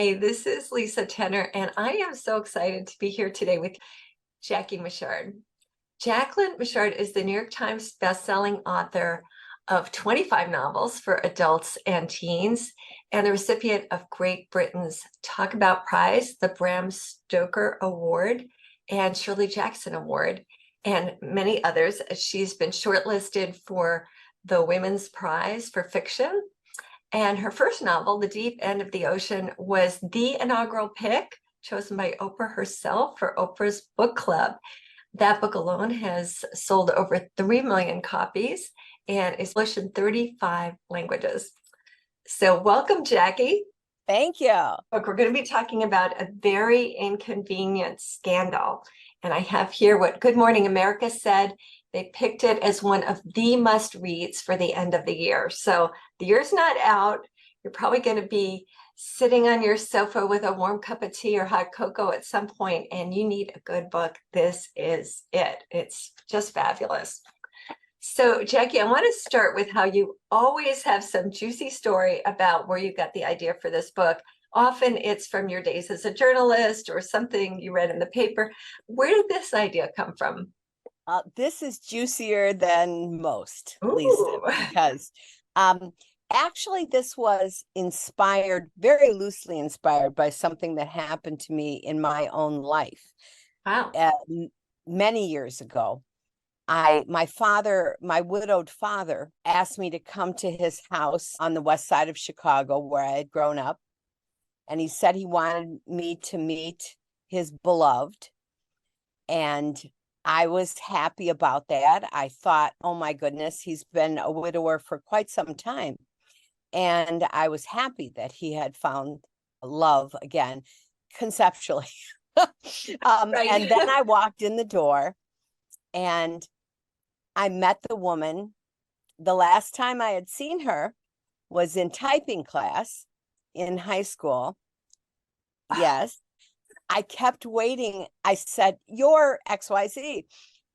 Hey, this is Lisa Tenner, and I am so excited to be here today with Jackie Mitchard. Jacquelyn Mitchard is the New York Times bestselling author of 25 novels for adults and teens, and the recipient of Great Britain's Talkabout Prize, the Bram Stoker Award, and Shirley Jackson Award, and many others. She's been shortlisted for the Women's Prize for Fiction. And her first novel, The Deep End of the Ocean, was the inaugural pick chosen by Oprah herself for Oprah's book club. That book alone has sold over 3 million copies and is published in 35 languages. So welcome, Jackie. Thank you. Look, we're going to be talking about A Very Inconvenient Scandal. And I have here what Good Morning America said. They picked it as one of the must-reads for the end of the year. So the year's not out. You're probably going to be sitting on your sofa with a warm cup of tea or hot cocoa at some point, and you need a good book. This is it. It's just fabulous. So, Jackie, I want to start with how you always have some juicy story about where you got the idea for this book. Often it's from your days as a journalist or something you read in the paper. Where did this idea come from? This is juicier than most, Ooh. Lisa, because actually this was inspired, very loosely inspired by something that happened to me in my own life. Wow. Many years ago. My widowed father asked me to come to his house on the west side of Chicago where I had grown up. And he said he wanted me to meet his beloved. And I was happy about that. I thought, oh my goodness, he's been a widower for quite some time. And I was happy that he had found love again, conceptually. Right. And then I walked in the door and I met the woman. The last time I had seen her was in typing class in high school. Yes. I kept waiting. I said, "You're XYZ."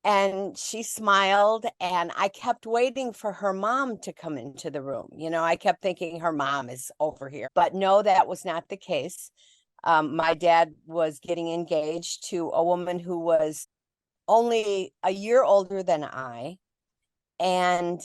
And she smiled, and I kept waiting for her mom to come into the room. I kept thinking her mom is over here, but no, that was not the case. My dad was getting engaged to a woman who was only a year older than I, and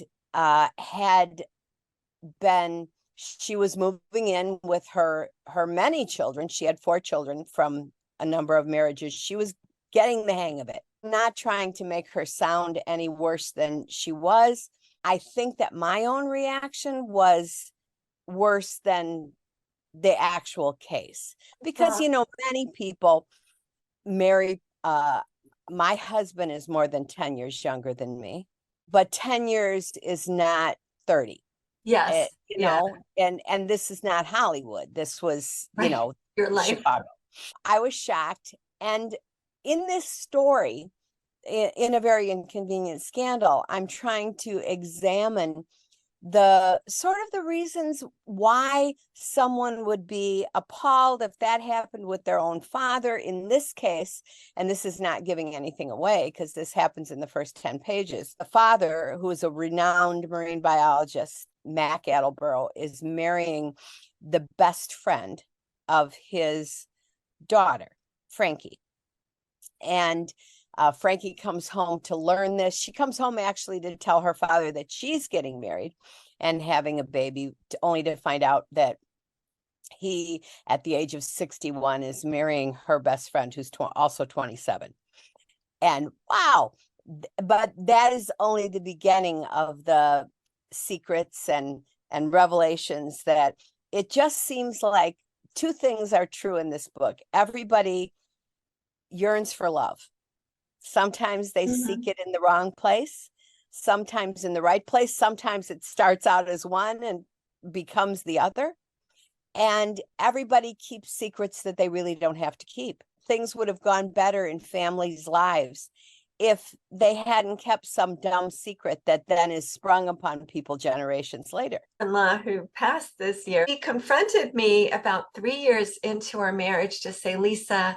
she was moving in with her many children. She had 4 children from a number of marriages. She was getting the hang of it, not trying to make her sound any worse than she was. I think that my own reaction was worse than the actual case, because many people marry. My husband is more than 10 years younger than me, but 10 years is not 30. Yes. And this is not Hollywood. This was, Your life. Chicago. I was shocked. And in this story, in A Very Inconvenient Scandal, I'm trying to examine the reasons why someone would be appalled if that happened with their own father in this case. And this is not giving anything away because this happens in the first 10 pages. The father, who is a renowned marine biologist, Mac Attleborough, is marrying the best friend of his daughter, Frankie. And Frankie comes home to learn this. She comes home actually to tell her father that she's getting married and having a baby, only to find out that he, at the age of 61, is marrying her best friend, who's also 27. And wow, but that is only the beginning of the secrets and revelations. That it just seems like 2 things are true in this book. Everybody yearns for love. Sometimes they seek it in the wrong place, sometimes in the right place. Sometimes it starts out as one and becomes the other. And everybody keeps secrets that they really don't have to keep. Things would have gone better in families' lives if they hadn't kept some dumb secret that then is sprung upon people generations later. In-law who passed this year, he confronted me about 3 years into our marriage to say, "Lisa,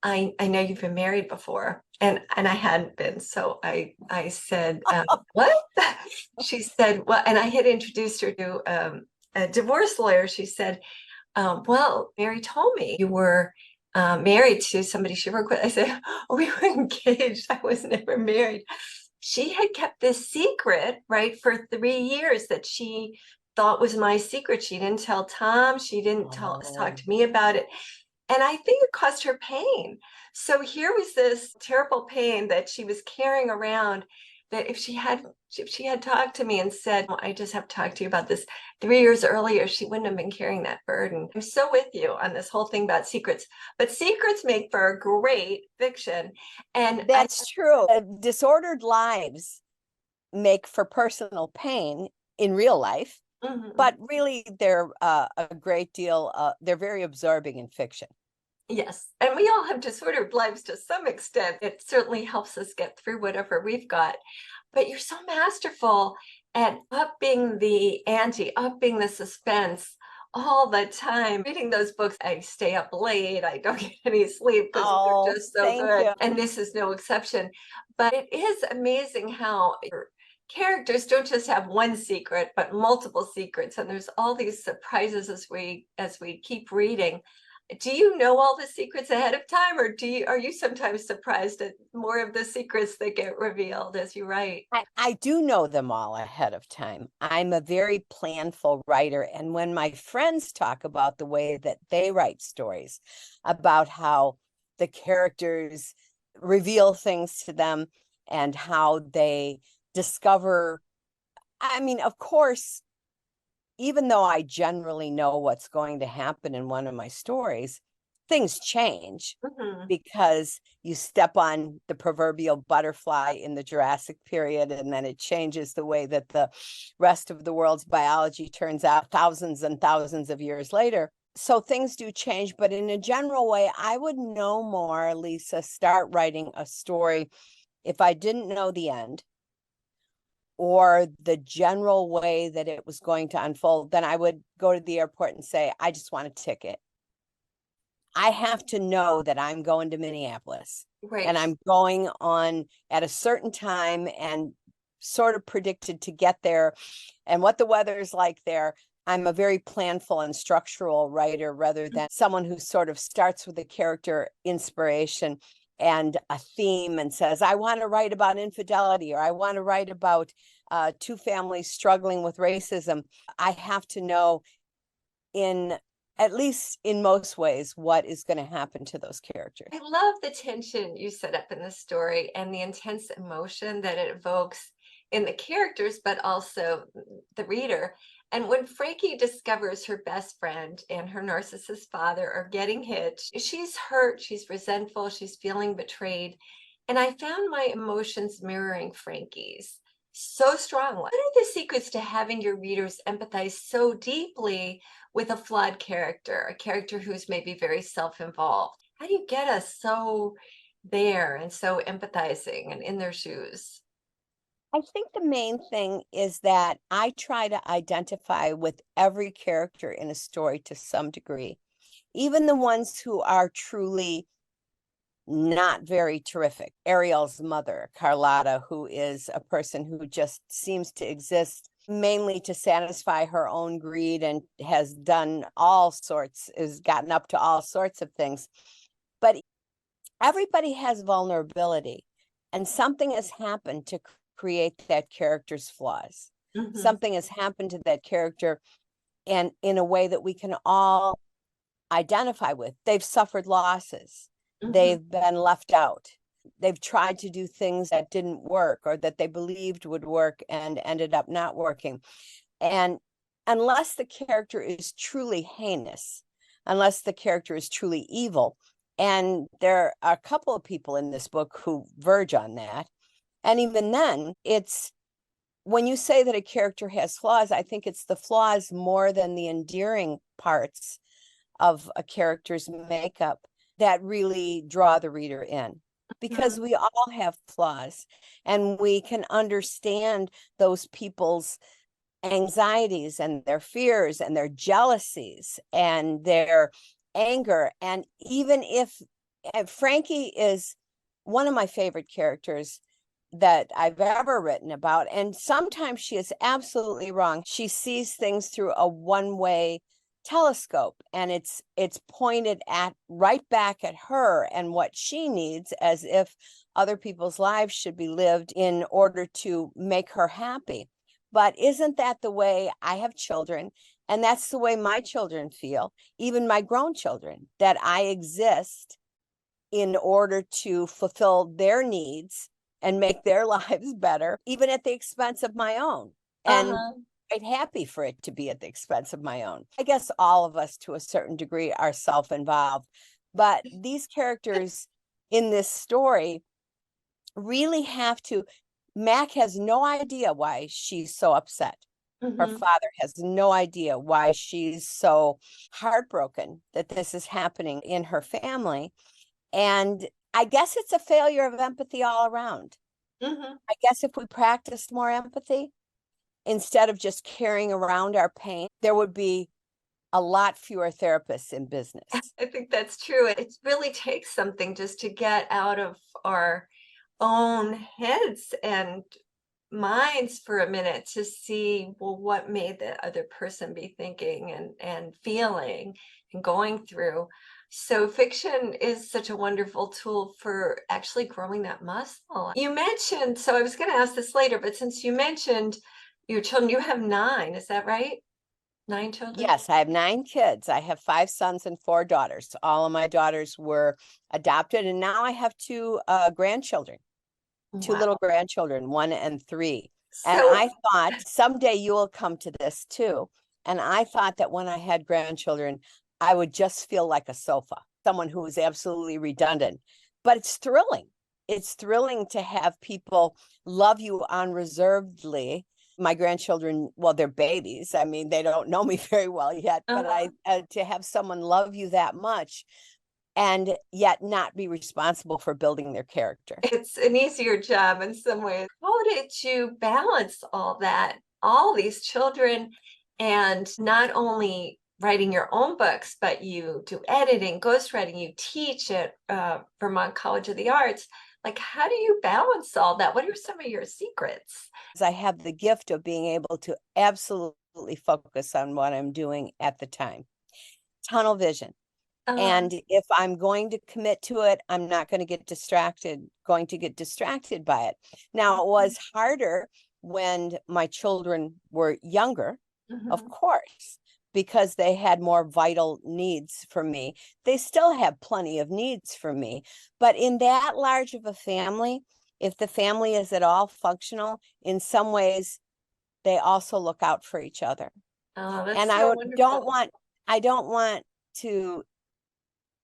I know you've been married before." And I hadn't been. So I said, "What?" She said, "Well," and I had introduced her to a divorce lawyer. She said, Well, Mary told me you were married to somebody she worked with. I said, oh, we were engaged. I was never married. She had kept this secret, right, for 3 years that she thought was my secret. She didn't tell Tom. She didn't talk to me about it. And I think it caused her pain. So here was this terrible pain that she was carrying around, that if she had talked to me and said, well, I just have to talk to you about this 3 years earlier, she wouldn't have been carrying that burden. I'm so with you on this whole thing about secrets, but secrets make for great fiction. And That's true. Disordered lives make for personal pain in real life, but really they're a great deal, they're very absorbing in fiction. Yes, and we all have disordered lives to some extent. It certainly helps us get through whatever we've got. But you're so masterful at upping the ante, upping the suspense all the time. Reading those books, I stay up late. I don't get any sleep because they're just so good. You. And this is no exception. But it is amazing how your characters don't just have one secret, but multiple secrets. And there's all these surprises as we keep reading. Do you know all the secrets ahead of time, or are you sometimes surprised at more of the secrets that get revealed as you write? I do know them all ahead of time. I'm a very planful writer. And when my friends talk about the way that they write stories, about how the characters reveal things to them and how they discover, I mean, of course, even though I generally know what's going to happen in one of my stories, things change because you step on the proverbial butterfly in the Jurassic period, and then it changes the way that the rest of the world's biology turns out thousands and thousands of years later. So things do change, but in a general way, I would no more, Lisa, start writing a story if I didn't know the end or the general way that it was going to unfold. Then I would go to the airport and say, I just want a ticket. I have to know that I'm going to Minneapolis, Right. And I'm going on at a certain time and sort of predicted to get there and what the weather is like there. I'm a very planful and structural writer rather than someone who sort of starts with a character inspiration and a theme and says, I want to write about infidelity, or I want to write about two families struggling with racism. I have to know, in at least in most ways, what is going to happen to those characters. I love the tension you set up in the story and the intense emotion that it evokes in the characters, but also the reader. And when Frankie discovers her best friend and her narcissist father are getting hitched, she's hurt, she's resentful, she's feeling betrayed. And I found my emotions mirroring Frankie's so strongly. What are the secrets to having your readers empathize so deeply with a flawed character, a character who's maybe very self-involved? How do you get us so there and so empathizing and in their shoes? I think the main thing is that I try to identify with every character in a story to some degree, even the ones who are truly not very terrific. Ariel's mother, Carlotta, who is a person who just seems to exist mainly to satisfy her own greed and has gotten up to all sorts of things. But everybody has vulnerability, and something has happened to create that character's flaws. Something has happened to that character, and in a way that we can all identify with. They've suffered losses. They've been left out. They've tried to do things that didn't work or that they believed would work and ended up not working. And unless the character is truly heinous, unless the character is truly evil, and there are a couple of people in this book who verge on that, and even then, it's when you say that a character has flaws, I think it's the flaws more than the endearing parts of a character's makeup that really draw the reader in, because we all have flaws and we can understand those people's anxieties and their fears and their jealousies and their anger. And even if Frankie is one of my favorite characters that I've ever written about, and sometimes she is absolutely wrong. She sees things through a one-way telescope, and it's pointed at right back at her and what she needs, as if other people's lives should be lived in order to make her happy. But isn't that the way I have children? And that's the way my children feel, even my grown children, that I exist in order to fulfill their needs and make their lives better, even at the expense of my own. And Uh-huh. quite happy for it to be at the expense of my own. I guess all of us, to a certain degree, are self-involved, but these characters in this story really have to. Mac has no idea why she's so upset. Her Mhm. father has no idea why she's so heartbroken that this is happening in her family. And I guess it's a failure of empathy all around. Mhm. I guess if we practiced more empathy instead of just carrying around our pain, there would be a lot fewer therapists in business. I think that's true. It really takes something just to get out of our own heads and minds for a minute to see, well, what may the other person be thinking and feeling and going through. So fiction is such a wonderful tool for actually growing that muscle. You mentioned, so I was going to ask this later, but since you mentioned your children, you have 9, is that right? 9 children? Yes, I have 9 kids. I have 5 sons and 4 daughters. All of my daughters were adopted, and now I have 2 grandchildren, 2 Wow. little grandchildren, 1 and 3. And So, I thought someday you will come to this too. And I thought that when I had grandchildren, I would just feel like a sofa, someone who was absolutely redundant. But it's thrilling. It's thrilling to have people love you unreservedly. My grandchildren, well, they're babies. I mean, they don't know me very well yet, but uh, to have someone love you that much and yet not be responsible for building their character. it's an easier job in some ways. How did you balance all that, all these children, and not only writing your own books, but you do editing, ghostwriting, you teach at Vermont College of the Arts. Like, how do you balance all that? What are some of your secrets? I have the gift of being able to absolutely focus on what I'm doing at the time. Tunnel vision. Uh, And if I'm going to commit to it, I'm not going to get distracted by it. Now, it was harder when my children were younger, of mhm. course, because they had more vital needs for me. They still have plenty of needs for me. But in that large of a family, if the family is at all functional, in some ways, they also look out for each other. Oh, And that's so wonderful. I don't want to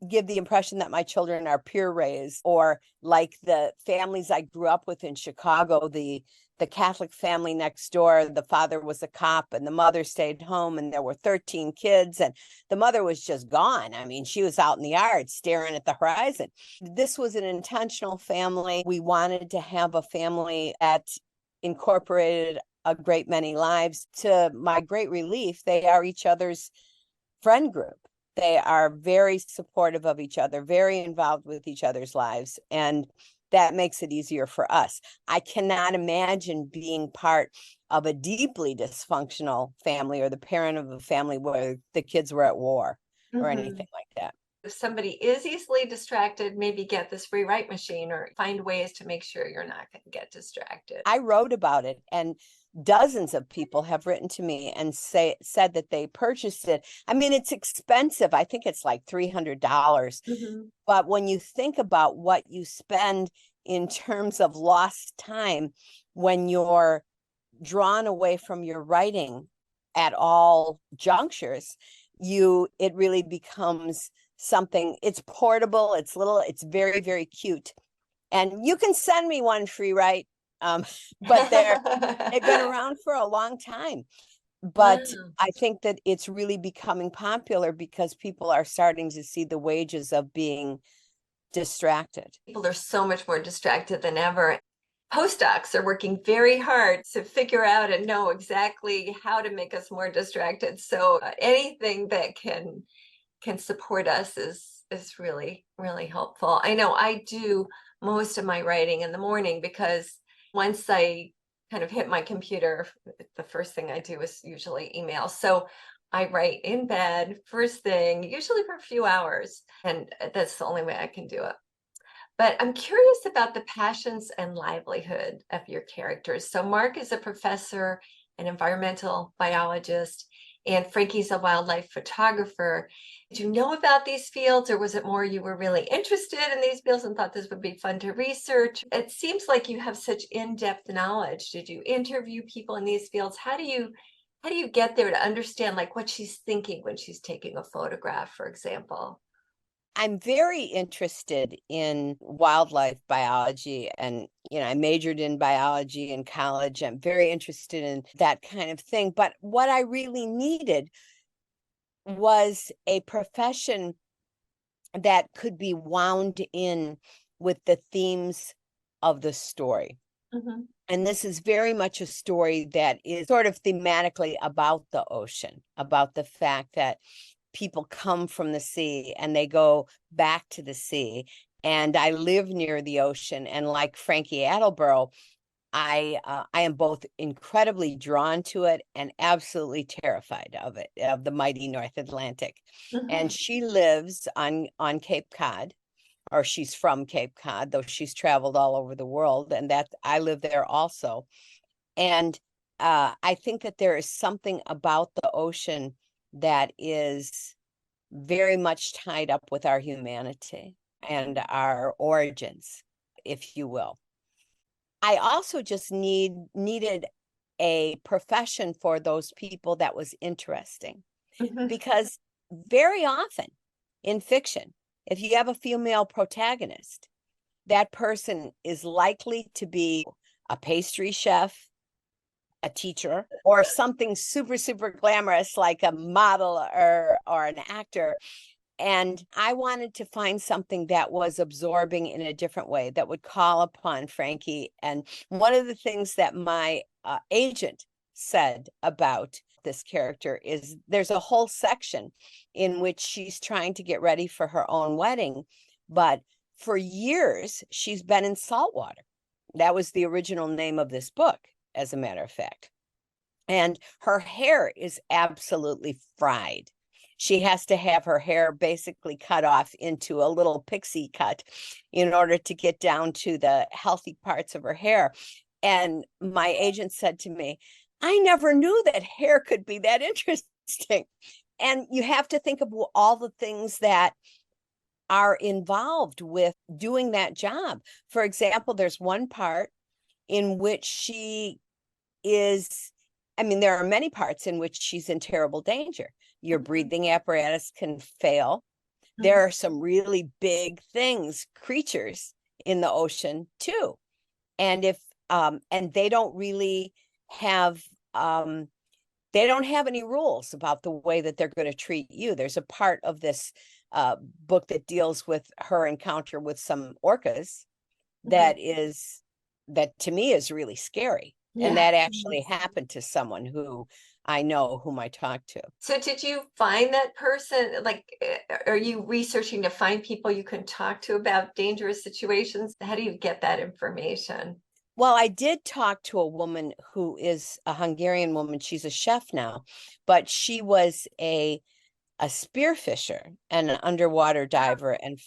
give the impression that my children are peer raised, or like the families I grew up with in Chicago, the Catholic family next door. The father was a cop and the mother stayed home, and there were 13 kids, and the mother was just gone. I mean, she was out in the yard staring at the horizon. This was an intentional family. We wanted to have a family that incorporated a great many lives. To my great relief, they are each other's friend group. They are very supportive of each other, very involved with each other's lives. And that makes it easier for us. I cannot imagine being part of a deeply dysfunctional family, or the parent of a family where the kids were at war or Mhm. anything like that. If somebody is easily distracted, maybe get this free write machine or find ways to make sure you're not going to get distracted. I wrote about it, and dozens of people have written to me and said that they purchased it. I mean, it's expensive. I think it's like $300. Mhm. But when you think about what you spend in terms of lost time when you're drawn away from your writing at all junctures, it really becomes something. It's portable, it's little, it's very, very cute. And you can send me one free, right? But they've been around for a long time. But Wow. I think that it's really becoming popular because people are starting to see the wages of being distracted. People are so much more distracted than ever. Postdocs are working very hard to figure out and know exactly how to make us more distracted. So anything that can support us is really really helpful. I know I do most of my writing in the morning because once I kind of hit my computer, the first thing I do is usually email. So I write in bed, first thing, usually for a few hours, and that's the only way I can do it. But I'm curious about the passions and livelihood of your characters. So Mark is a professor, an environmental biologist, and Frankie's a wildlife photographer. Did you know about these fields, or was it more you were really interested in these fields and thought this would be fun to research? It seems like you have such in-depth knowledge. Did you interview people in these fields? How do you get there to understand like what she's thinking when she's taking a photograph, for example? I'm very interested in wildlife biology, and I majored in biology in college. I'm very interested in that kind of thing. But what I really needed was a profession that could be wound in with the themes of the story. Mhm. And this is very much a story that is sort of thematically about the ocean, about the fact that people come from the sea and they go back to the sea. And I live near the ocean, and like Frankie Attleboro, I am both incredibly drawn to it and absolutely terrified of it, of the mighty North Atlantic. And Mhm. she lives on Cape Cod, or she's from Cape Cod, though she's traveled all over the world, and that I live there also. And I think that there is something about the ocean that is very much tied up with our humanity and our origins, if you will. I also just needed a profession for those people that was interesting, Mhm. because very often in fiction, if you have a female protagonist, that person is likely to be a pastry chef, a teacher, or something super, super glamorous like a model or an actor. And I wanted to find something that was absorbing in a different way, that would call upon Frankie. And one of the things that my agent said about this character is there's a whole section in which she's trying to get ready for her own wedding, but for years she's been in salt water. That was the original name of this book, as a matter of fact. And her hair is absolutely fried. She has to have her hair basically cut off into a little pixie cut in order to get down to the healthy parts of her hair. And my agent said to me, I never knew that hair could be that interesting. And you have to think of all the things that are involved with doing that job. For example, there's one part in which she is, I mean, there are many parts in which she's in terrible danger. Your Mhm. breathing apparatus can fail. There Mhm. are some really big things, creatures in the ocean too. And if and have um they don't have any rules about the way that they're going to treat you. There's a part of this book that deals with her encounter with some orcas Mhm. that is, that to me is really scary. And Yeah. that actually happened to someone who I know, whom I talked to. So did you find that person? Like, are you researching to find people you can talk to about dangerous situations? How do you get that information? Well, I did talk to a woman who is a Hungarian woman. She's a chef now, but she was a spearfisher and an underwater diver and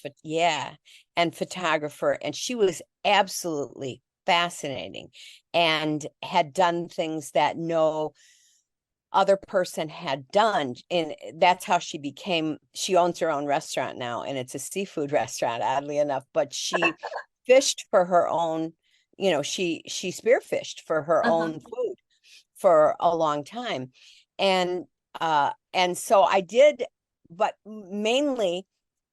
and photographer, and she was absolutely fascinating and had done things that no other person had done. And that's how she owns her own restaurant now, and it's a seafood restaurant, oddly enough. But she fished for her own, she spearfished for her Uh-huh. own food for a long time. And so I did, but mainly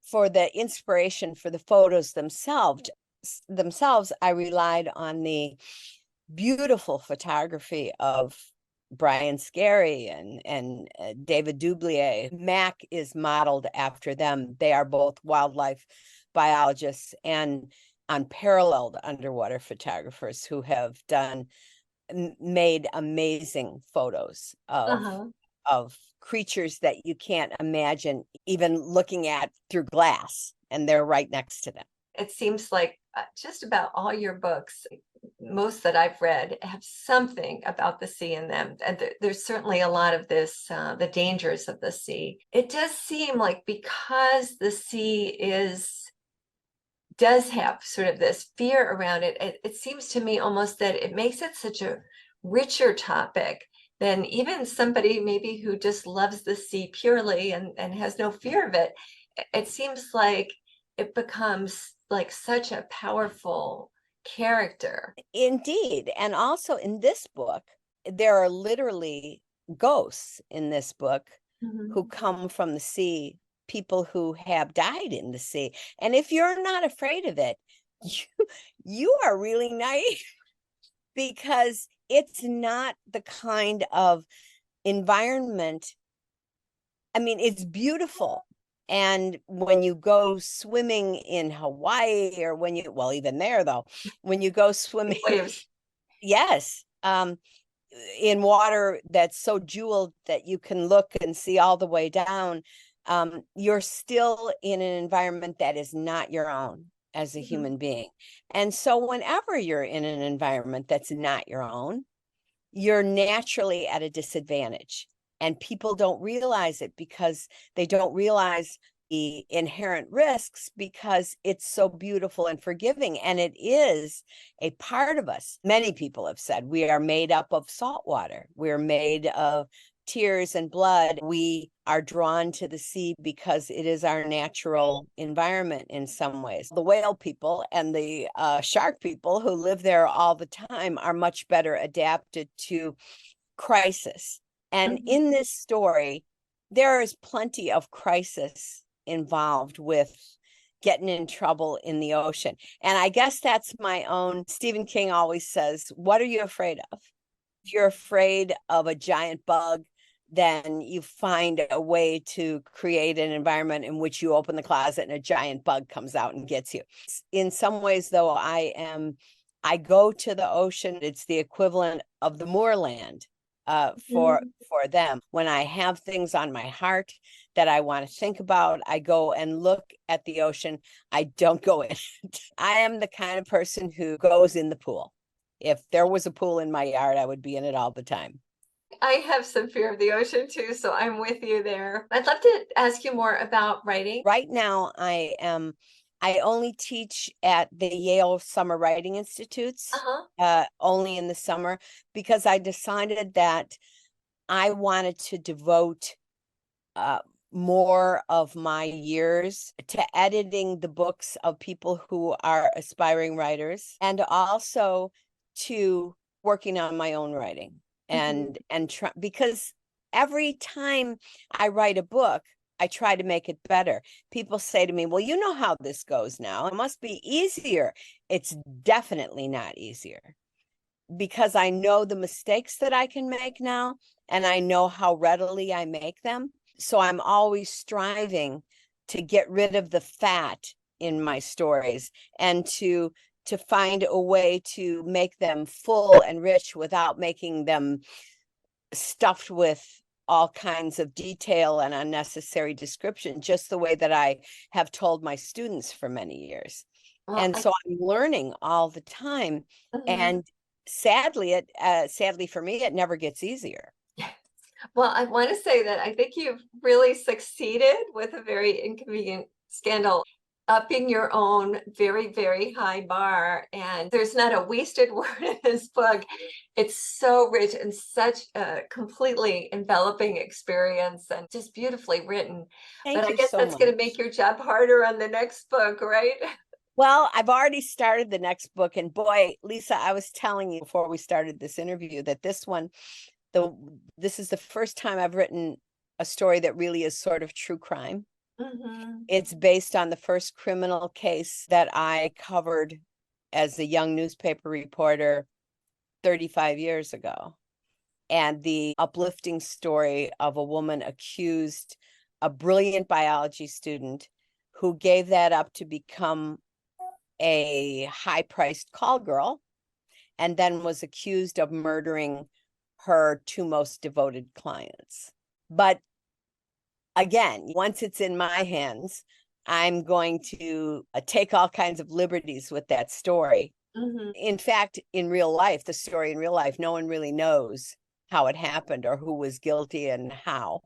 for the inspiration for the photos themselves, I relied on the beautiful photography of Brian Scary and David Dublier. Mac is modeled after them. They are both wildlife biologists and unparalleled underwater photographers who have made amazing photos Uh-huh. of creatures that you can't imagine even looking at through glass, and they're right next to them. It seems like just about all your books most that I've read have something about the sea in them. And there's certainly a lot of this, the dangers of the sea. It does seem like because the sea does have sort of this fear around it, it seems to me almost that it makes it such a richer topic than even somebody maybe who just loves the sea purely and has no fear of it. It seems like it becomes like such a powerful character. Indeed. And also in this book, there are literally ghosts in this book who Mhm. come from the sea, people who have died in the sea. And if you're not afraid of it, you are really naive because it's not the kind of environment. I mean, it's beautiful. And when you go swimming in Hawaii or well, even there though, when you go swimming, Waves. yes, in water that's so jeweled that you can look and see all the way down, you're still in an environment that is not your own as a Mhm. human being. And so whenever you're in an environment that's not your own, you're naturally at a disadvantage. And people don't realize it because they don't realize the inherent risks because it's so beautiful and forgiving. And it is a part of us. Many people have said we are made up of salt water. We're made of tears and blood. We are drawn to the sea because it is our natural environment in some ways. The whale people and the shark people who live there all the time are much better adapted to crisis. And Mhm. in this story, there is plenty of crisis involved with getting in trouble in the ocean. And I guess that's my own. Stephen King always says, what are you afraid of? If you're afraid of a giant bug, then you find a way to create an environment in which you open the closet and a giant bug comes out and gets you. In some ways, though, I go to the ocean. It's the equivalent of the moorland for Mhm. them. When I have things on my heart that I want to think about, I go and look at the ocean. I don't go in it. I am the kind of person who goes in the pool. If there was a pool in my yard, I would be in it all the time. I have some fear of the ocean too, so I'm with you there. I'd love to ask you more about writing. Right now, I only teach at the Yale Summer Writing Institutes, Uh-huh. only in the summer, because I decided that I wanted to devote uh, more of my years to editing the books of people who are aspiring writers and also to working on my own writing Mhm. and try, because every time I write a book, I try to make it better. People say to me, well, you know how this goes now. It must be easier. It's definitely not easier because I know the mistakes that I can make now and I know how readily I make them. So I'm always striving to get rid of the fat in my stories and to find a way to make them full and rich without making them stuffed with all kinds of detail and unnecessary description, just the way that I have told my students for many years. Well, And so I'm learning all the time. mhm. And sadly for me, it never gets easier. Well, I want to say that I think you've really succeeded with a very inconvenient scandal, upping your own very, very high bar. And there's not a wasted word in this book. It's so rich and such a completely enveloping experience and just beautifully written. But Thank I you guess so that's going to much. make your job harder on the next book, right? Well, I've already started the next book. And boy, Lisa, I was telling you before we started this interview that the this is the first time I've written a story that really is sort of true crime. Hmm. It's based on the first criminal case that I covered as a young newspaper reporter 35 years ago. And the uplifting story of a woman accused a brilliant biology student who gave that up to become a high-priced call girl and then was accused of murdering her two most devoted clients. But again, once it's in my hands, I'm going to take all kinds of liberties with that story Mhm. In fact, in real life, the story in real life, no one really knows how it happened or who was guilty and how.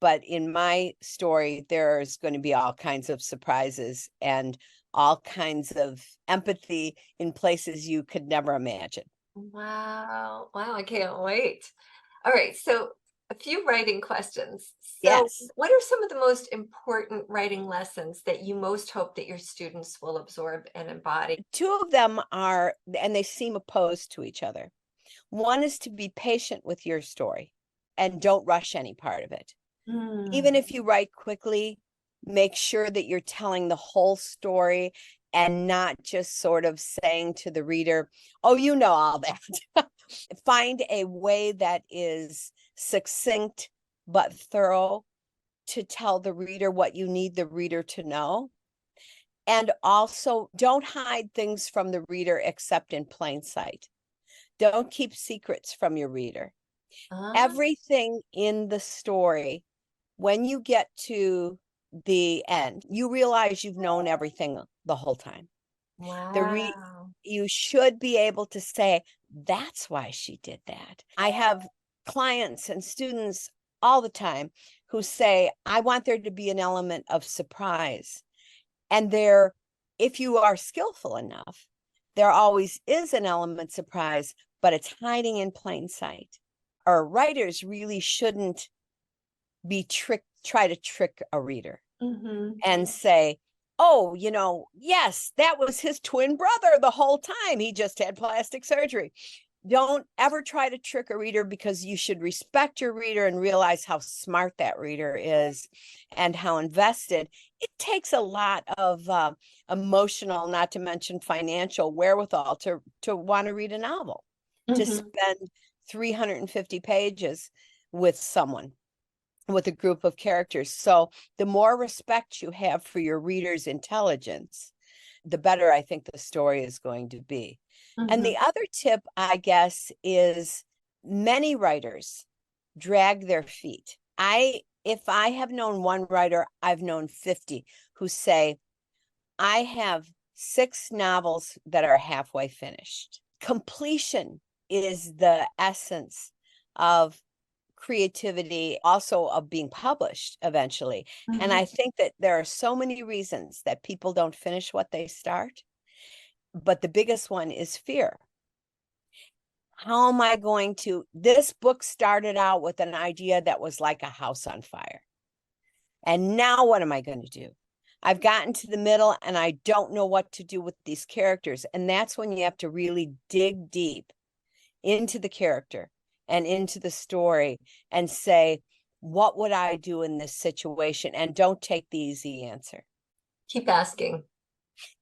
But in my story, there's going to be all kinds of surprises and all kinds of empathy in places you could never imagine. Wow. Wow, I can't wait. All right, so a few writing questions. So, Yes. what are some of the most important writing lessons that you most hope that your students will absorb and embody? Two of them are, and they seem opposed to each other. One is to be patient with your story and don't rush any part of it. Even Mm. if you write quickly, make sure that you're telling the whole story and not just sort of saying to the reader, oh, you know all that. Find a way that is succinct but thorough to tell the reader what you need the reader to know. And also, don't hide things from the reader except in plain sight. Don't keep secrets from your reader. Ah, Everything in the story, when you get to the end, you realize you've known everything the whole time. The re wow. You should be able to say, that's why she did that. I have clients and students all the time who say, I want there to be an element of surprise. And there, if you are skillful enough, there always is an element surprise, but it's hiding in plain sight. Our writers really shouldn't try to trick a reader Mhm. and say, oh, yes, that was his twin brother the whole time. He just had plastic surgery. Don't ever try to trick a reader, because you should respect your reader and realize how smart that reader is and how invested. It takes a lot of emotional, not to mention financial wherewithal to want to read a novel, to Mhm. spend 350 pages with someone, with a group of characters. So the more respect you have for your reader's intelligence, the better I think the story is going to be. And Mhm. the other tip, I guess, is many writers drag their feet. If I have known one writer, I've known 50 who say, I have 6 novels that are halfway finished. Completion is the essence of creativity, also of being published eventually. And Mhm. I think that there are so many reasons that people don't finish what they start, but the biggest one is fear. How am I going to? This book started out with an idea that was like a house on fire. And now what am I going to do? I've gotten to the middle and I don't know what to do with these characters. And that's when you have to really dig deep into the character and into the story and say, what would I do in this situation? And don't take the easy answer. Keep asking.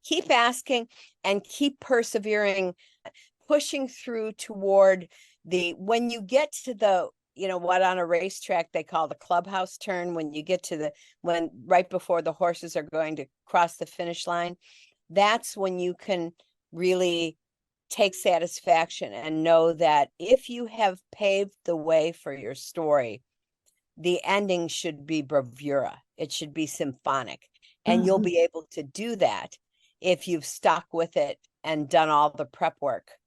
Keep asking and keep persevering, pushing through toward when you get to what on a racetrack they call the clubhouse turn, when you get to when right before the horses are going to cross the finish line, that's when you can really take satisfaction and know that if you have paved the way for your story, the ending should be bravura. It should be symphonic. And you'll Mhm. be able to do that if you've stuck with it and done all the prep work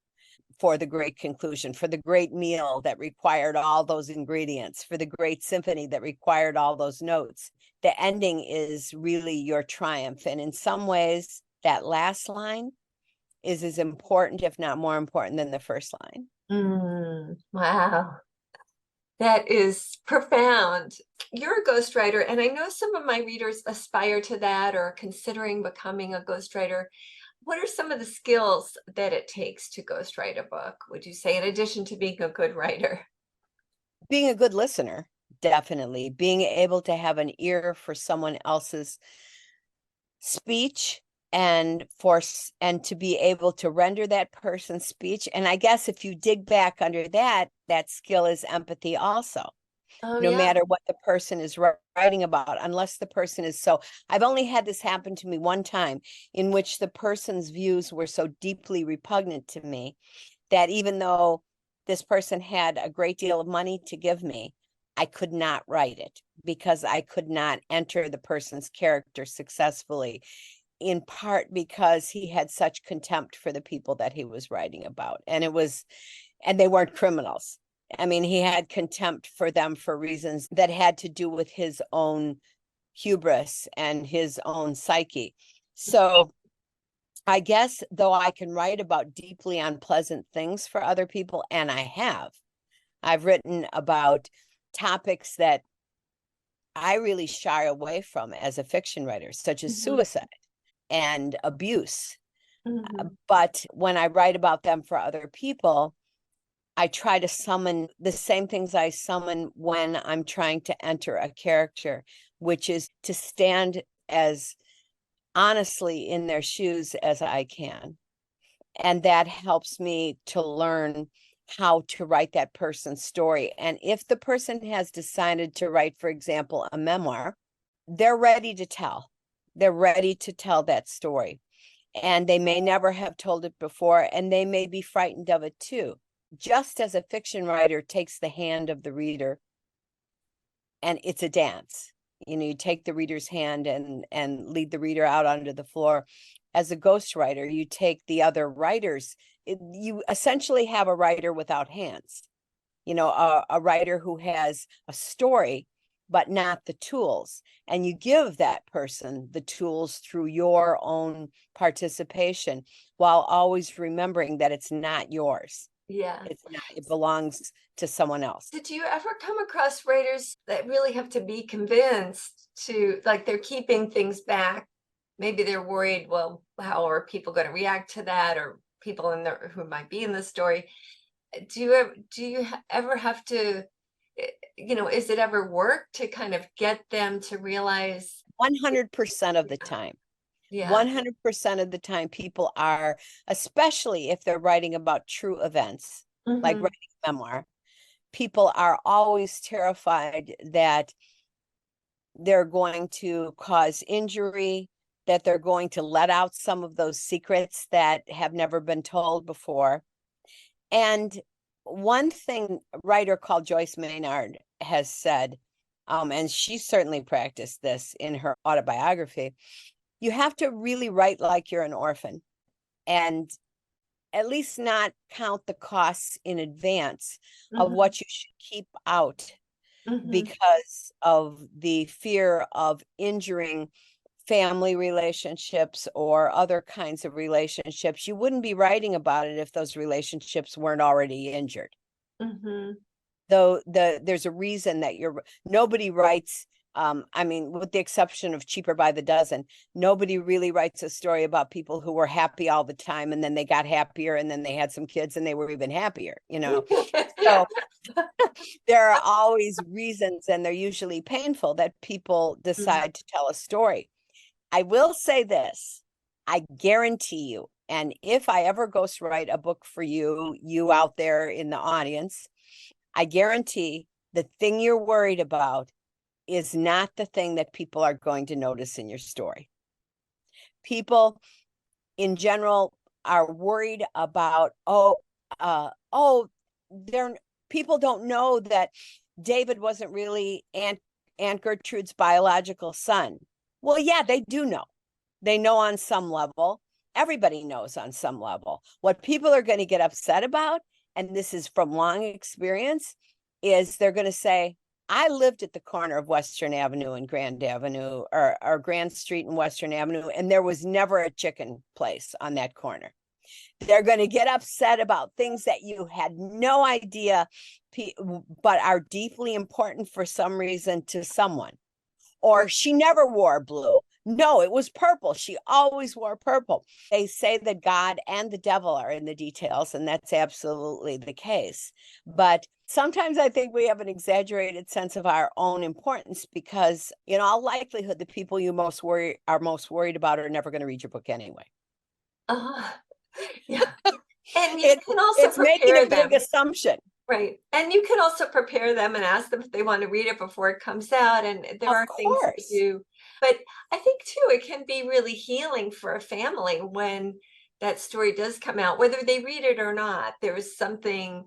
for the great conclusion, for the great meal that required all those ingredients, for the great symphony that required all those notes. The ending is really your triumph. And in some ways, that last line is as important, if not more important, than the first line. Wow. That is profound. You're a ghostwriter, and I know some of my readers aspire to that or are considering becoming a ghostwriter. What are some of the skills that it takes to ghostwrite a book, would you say, in addition to being a good writer? Being a good listener, definitely. Being able to have an ear for someone else's speech and to be able to render that person's speech. And I guess if you dig back under that skill is empathy also, Oh, no yeah. matter what the person is writing about, unless the person is I've only had this happen to me one time, in which the person's views were so deeply repugnant to me that even though this person had a great deal of money to give me, I could not write it because I could not enter the person's character successfully. in part because he had such contempt for the people that he was writing about. And they weren't criminals. I mean, he had contempt for them for reasons that had to do with his own hubris and his own psyche. So I guess though I can write about deeply unpleasant things for other people, and I've written about topics that I really shy away from as a fiction writer, such as suicide and abuse. But when I write about them for other people, I try to summon the same things I summon when I'm trying to enter a character, which is to stand as honestly in their shoes as I can. And that helps me to learn how to write that person's story. And if the person has decided to write, for example, a memoir, they're ready to tell. They're ready to tell that story. And they may never have told it before, and they may be frightened of it too. Just as a fiction writer takes the hand of the reader, and it's a dance. You take the reader's hand and lead the reader out onto the floor. As a ghostwriter, you take the other writers. You essentially have a writer without hands. A writer who has a story, but not the tools. And you give that person the tools through your own participation, while always remembering that it's not yours. Yeah. It belongs to someone else. Did you ever come across writers that really have to be convinced to, like, they're keeping things back? Maybe they're worried, well, how are people going to react to that, or people who might be in the story? Do you ever have to, is it ever work to kind of get them to realize? 100% of the time. Yeah. 100% of the time, people are, especially if they're writing about true events, like writing a memoir, people are always terrified that they're going to cause injury, that they're going to let out some of those secrets that have never been told before. And one thing a writer called Joyce Maynard has said, and she certainly practiced this in her autobiography, you have to really write like you're an orphan, and at least not count the costs in advance of what you should keep out because of the fear of injuring family relationships or other kinds of relationships. You wouldn't be writing about it if those relationships weren't already injured. Though there's a reason that nobody writes, with the exception of Cheaper by the Dozen, nobody really writes a story about people who were happy all the time, and then they got happier, and then they had some kids and they were even happier, So there are always reasons, and they're usually painful, that people decide to tell a story. I will say this, I guarantee you, and if I ever ghostwrite a book for you out there in the audience, I guarantee the thing you're worried about is not the thing that people are going to notice in your story. People in general are worried about, people don't know that David wasn't really Aunt Gertrude's biological son. Well, yeah, they do know. They know on some level. Everybody knows on some level. What people are going to get upset about, and this is from long experience, is they're going to say, I lived at the corner of Western Avenue and Grand Avenue, or Grand Street and Western Avenue, and there was never a chicken place on that corner. They're going to get upset about things that you had no idea, but are deeply important for some reason to someone. Or she never wore blue. No, it was purple. She always wore purple. They say that God and the devil are in the details, and that's absolutely the case. But sometimes I think we have an exaggerated sense of our own importance, because in all likelihood, the people you are most worried about are never going to read your book anyway. Yeah. And you can also it's making a big assumption. Right. And you can also prepare them and ask them if they want to read it before it comes out. And there are things to do. But I think, too, it can be really healing for a family when that story does come out, whether they read it or not. There is something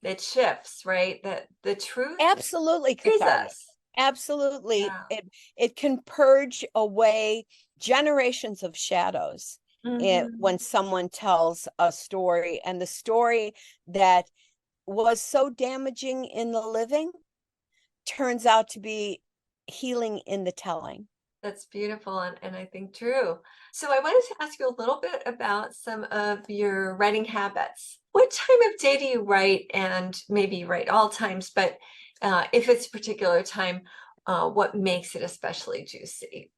that shifts, right? That the truth absolutely frees us. Absolutely. Yeah. It can purge away generations of shadows when Mhm. someone tells a story, and the story that was so damaging in the living turns out to be healing in the telling. That's beautiful and I think true. So I wanted to ask you a little bit about some of your writing habits. What time of day do you write? And maybe you write all times, but if it's a particular time, what makes it especially juicy?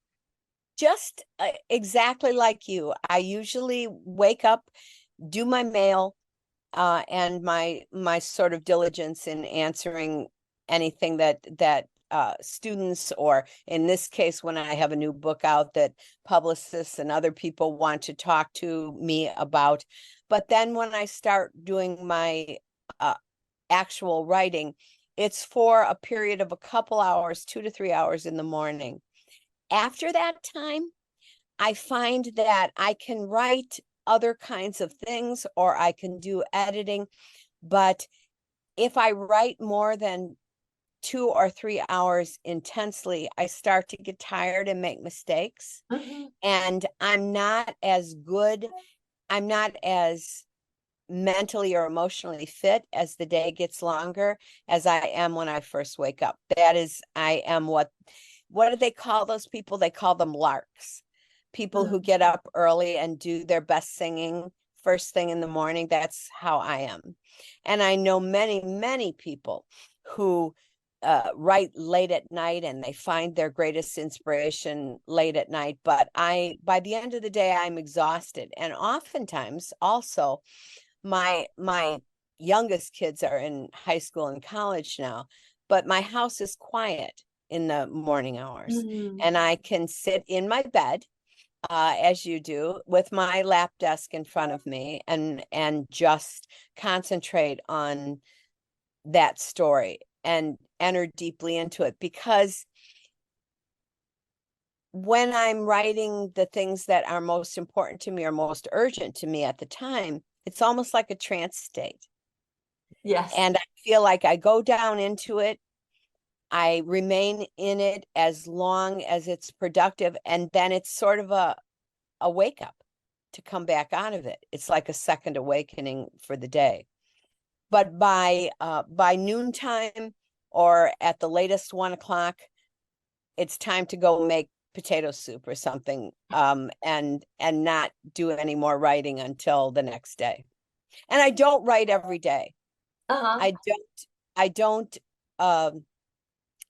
Just exactly like you. I usually wake up, do my mail, and my sort of diligence in answering anything that students, or in this case, when I have a new book out that publicists and other people want to talk to me about. But then when I start doing my uh, actual writing, it's for a period of a couple hours, 2 to 3 hours in the morning. After that time, I find that I can write other kinds of things, or I can do editing. But if I write more than 2 or 3 hours intensely, I start to get tired and make mistakes. Mhm. And I'm not as mentally or emotionally fit as the day gets longer as I am when I first wake up. I am what do they call those people? They call them larks. People who get Mhm. up early and do their best singing first thing in the morning. That's how I am. And I know many, many people who write late at night, and they find their greatest inspiration late at night. But by the end of the day, I'm exhausted. And oftentimes also, my youngest kids are in high school and college now, but my house is quiet in the morning hours, Mhm. and I can sit in my bed, as you do, with my lap desk in front of me, and just concentrate on that story and enter deeply into it. Because when I'm writing the things that are most important to me or most urgent to me at the time, it's almost like a trance state. Yes. And I feel like I go down into it, I remain in it as long as it's productive, and then it's sort of a wake up to come back out of it. It's like a second awakening for the day. But by noontime, or at the latest 1 o'clock, it's time to go make potato soup or something, and not do any more writing until the next day. And I don't write every day. Uh-huh. I don't um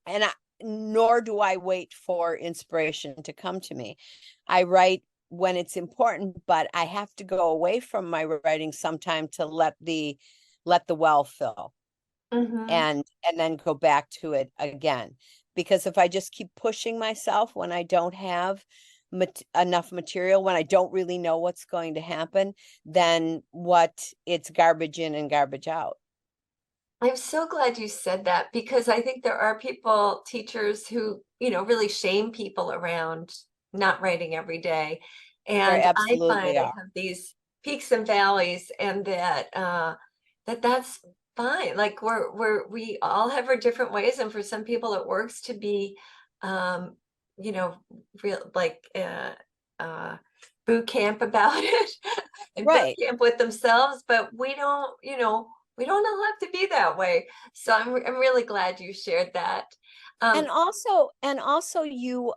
and I, nor do I wait for inspiration to come to me. I write when it's important, but I have to go away from my writing sometime to let the well fill, Mhm. and then go back to it again. Because if I just keep pushing myself when I don't have enough material, when I don't really know what's going to happen, then it's garbage in and garbage out. I'm so glad you said that because I think there are people, teachers who, really shame people around not writing every day. There And I absolutely find I are. have these peaks and valleys and that's fine. Like we all have our different ways. And for some people it works to be um, you know, real like boot camp about it and boot Right. camp with themselves, but we don't all have to be that way. So I'm really glad you shared that. And Um, also you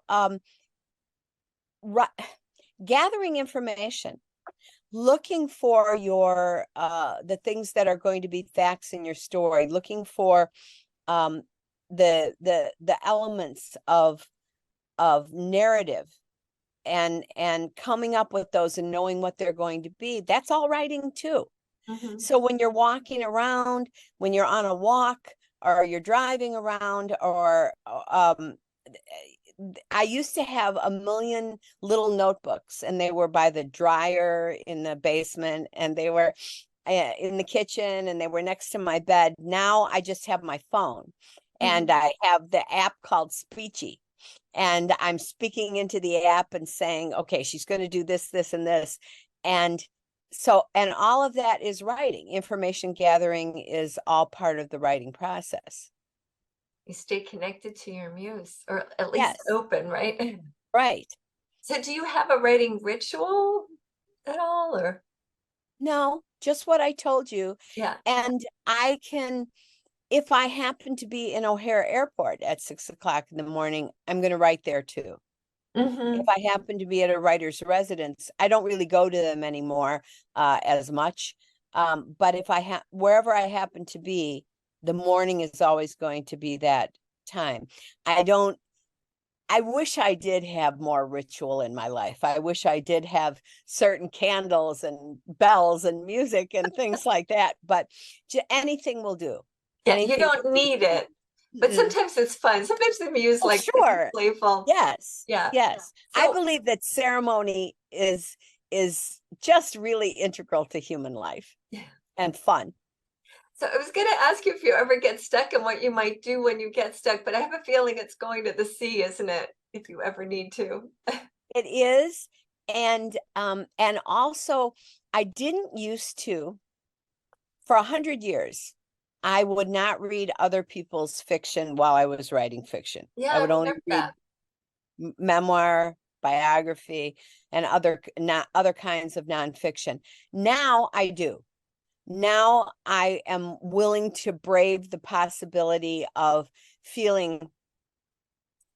ri- gathering information, looking for your the things that are going to be facts in your story, looking for um the elements of narrative, and coming up with those and knowing what they're going to be. That's all writing too. mhm, So when you're walking around, when you're on a walk, or you're driving around, or I used to have a million little notebooks, and they were by the dryer in the basement, and they were in the kitchen, and they were next to my bed. Now I just have my phone, and mhm. I have the app called Speechy, and I'm speaking into the app and saying, okay, she's going to do this, this, and this. And and all of that is writing. Information gathering is all part of the writing process. You stay connected to your muse, or at least Yes, open, right? right. So do you have a writing ritual at all, or? No, just what I told you. Yeah. And I can, if I happen to be in O'Hare Airport at 6 o'clock in the morning, I'm going to write there too. If Hmm. I happen to be at a writer's residence, I don't really go to them anymore as much. But if I have wherever I happen to be, the morning is always going to be that time. I don't I wish I did have more ritual in my life. I wish I did have certain candles and bells and music and things like that, but anything will do. Yeah, you Anything don't will need it, do. but Mm-mm. sometimes it's fun. Sometimes the music Oh, like sure. playful. Yes. Yeah. Yes. I So believe that ceremony is just really integral to human life yeah. and fun. So I was going to ask you if you ever get stuck and what you might do when you get stuck, but I have a feeling it's going to the sea, isn't it? If you ever need to. It is. And also I didn't used to for 100 years. I would not read other people's fiction while I was writing fiction. Yeah, I I would only remember read that. memoir, biography, and not other kinds of nonfiction. Now I do. Now I am willing to brave the possibility of feeling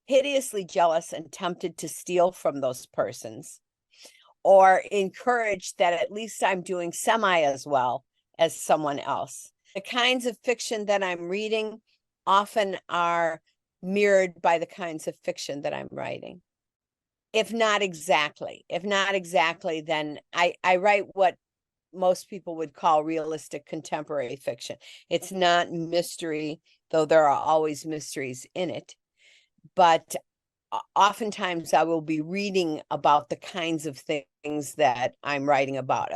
hideously jealous and tempted to steal from those persons, or encouraged that at least I'm doing semi as well as someone else. The kinds of fiction that I'm reading often are mirrored by the kinds of fiction that I'm writing. If not exactly, then I write what most people would call realistic contemporary fiction. It's not mystery, though there are always mysteries in it. But oftentimes I will be reading about the kinds of things that I'm writing about,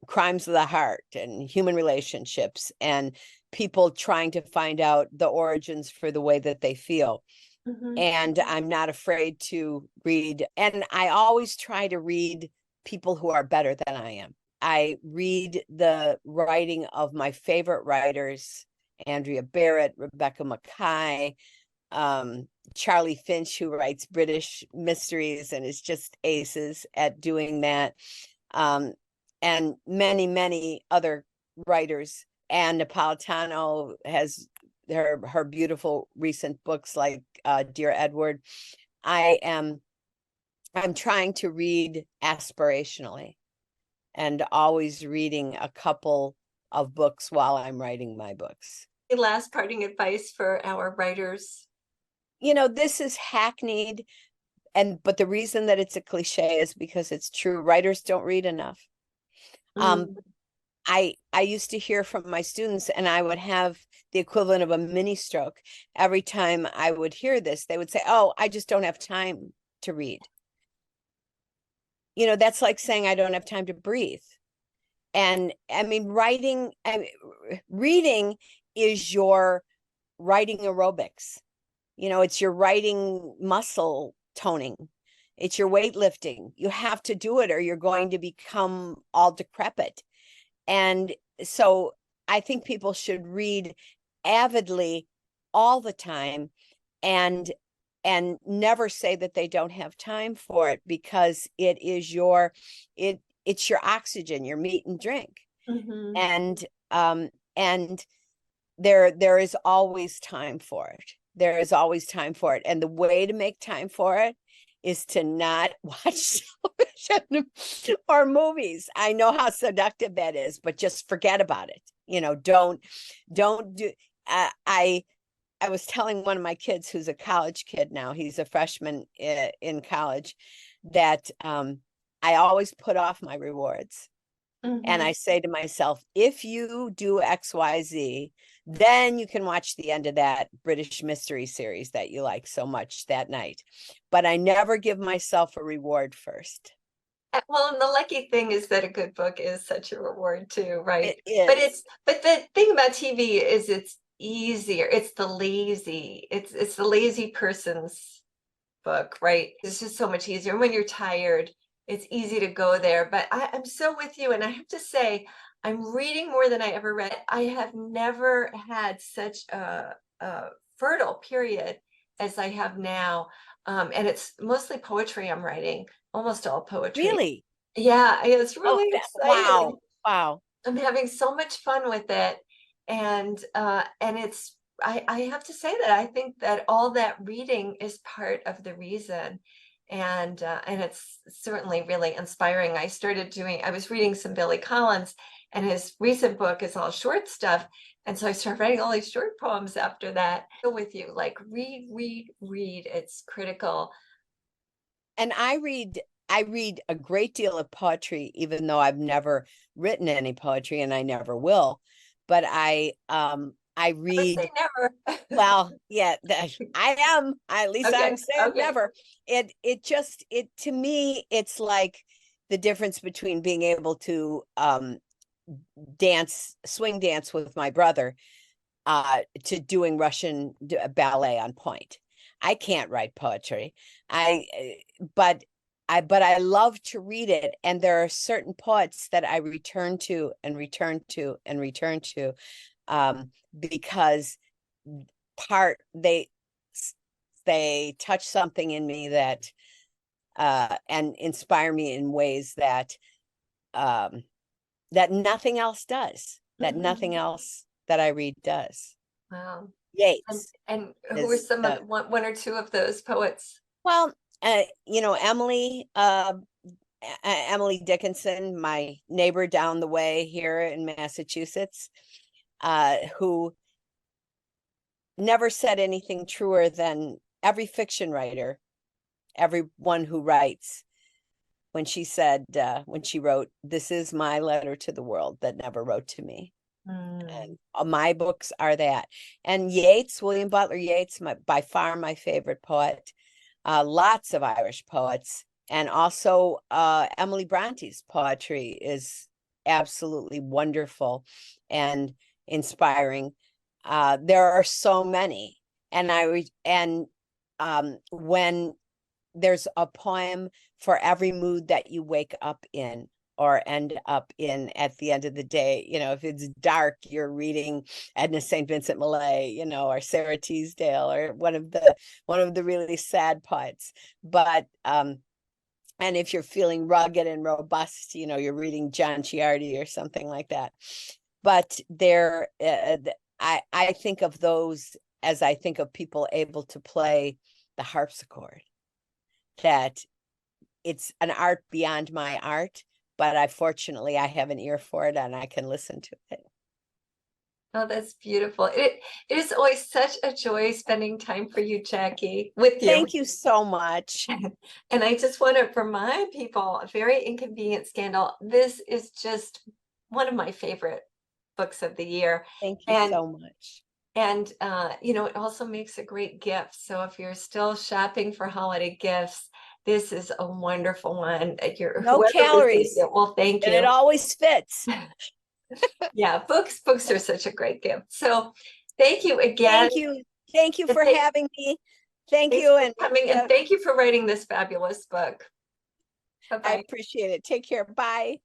crimes of the heart and human relationships and people trying to find out the origins for the way that they feel. Hmm. And I'm not afraid to read. And I always try to read people who are better than I am. I read the writing of my favorite writers, Andrea Barrett, Rebecca Mackay, Charlie Finch, who writes British mysteries and is just aces at doing that, and many, many other writers. And Napolitano has her beautiful recent books like Dear Edward. I'm trying to read aspirationally and always reading a couple of books while I'm writing my books. Last parting advice for our writers. This is hackneyed, but the reason that it's a cliche is because it's true. Writers don't read enough. Um, Mm. I used to hear from my students, and I would have the equivalent of a mini stroke every time I would hear this. They would say, "Oh, I just don't have time to read." That's like saying I don't have time to breathe. And I mean, reading is your writing aerobics. It's your writing muscle toning. It's your weightlifting. You have to do it or you're going to become all decrepit. And so I think people should read avidly all the time and never say that they don't have time for it, because it's your oxygen, your meat and drink. Hmm. And there is always time for it. There is always time for it. And the way to make time for it is to not watch television or movies. I know how seductive that is, but just forget about it. Don't do. I was telling one of my kids who's a college kid now, he's a freshman in college, that I always put off my rewards. And Hmm. I say to myself, if you do XYZ, then you can watch the end of that British mystery series that you like so much that night. But I never give myself a reward first. Well, and the lucky thing is that a good book is such a reward too, right? It But is. the thing about TV is it's easier. It's the lazy person's book, right? It's just so much easier. When you're tired, it's easy to go there. But I'm so with you. And I have to say, I'm reading more than I ever read. I have never had such a fertile period as I have now. And it's mostly poetry I'm writing, almost all poetry. Really? Yeah, it's Oh, really wow. exciting. Wow. I'm having so much fun with it. And it's I have to say that I think that all that reading is part of the reason. And it's certainly really inspiring. I was reading some Billy Collins, and his recent book is all short stuff. And so I started writing all these short poems after that. Go with you, like read, read, read. It's critical. And I read a great deal of poetry, even though I've never written any poetry and I never will. But I Never say read, never. well, yeah, I am. At least I'm Okay, saying okay. never. It to me, it's like the difference between being able to swing dance with my brother to doing Russian ballet on point. I can't write poetry. I but I love to read it, and there are certain poets that I return to and return to and return to, because part they touch something in me that and inspire me in ways that um that nothing else does, that nothing Mhm. else that I read does. Wow. And Yates and who were is some of the the one or two of those poets? well, Emily Dickinson, my neighbor down the way here in Massachusetts, who never said anything truer than every fiction writer, everyone who writes, when she wrote, "This is my letter to the world that never wrote to me." Mm. And my books are that. And Yeats, William Butler Yeats, by far my favorite poet. Lots of Irish poets, and also Emily Bronte's poetry is absolutely wonderful and inspiring. There are so many, and when there's a poem for every mood that you wake up in or end up in at the end of the day. If it's dark, you're reading Edna St. Vincent Millay, or Sarah Teasdale, or one of the really sad poets. But and if you're feeling rugged and robust, you're reading John Ciardi or something like that. But I think of those as I think of people able to play the harpsichord, that it's an art beyond my art, but I have an ear for it and I can listen to it. Oh, that's beautiful. It is always such a joy spending time for you, Jackie, with you. Thank you so much. And I just want to remind people, A Very Inconvenient Scandal. This is just one of my favorite books of the year. Thank you And so much. it also makes a great gift. So if you're still shopping for holiday gifts, this is a wonderful one. No Whoever receives calories, it, well, thank and it you. always fits. Yeah, books are such a great gift. So thank you again. Thank you. Thank you And for having me. Thank thanks you. for And coming, and thank you for writing this fabulous book. I Bye-bye. appreciate it. Take care. Bye.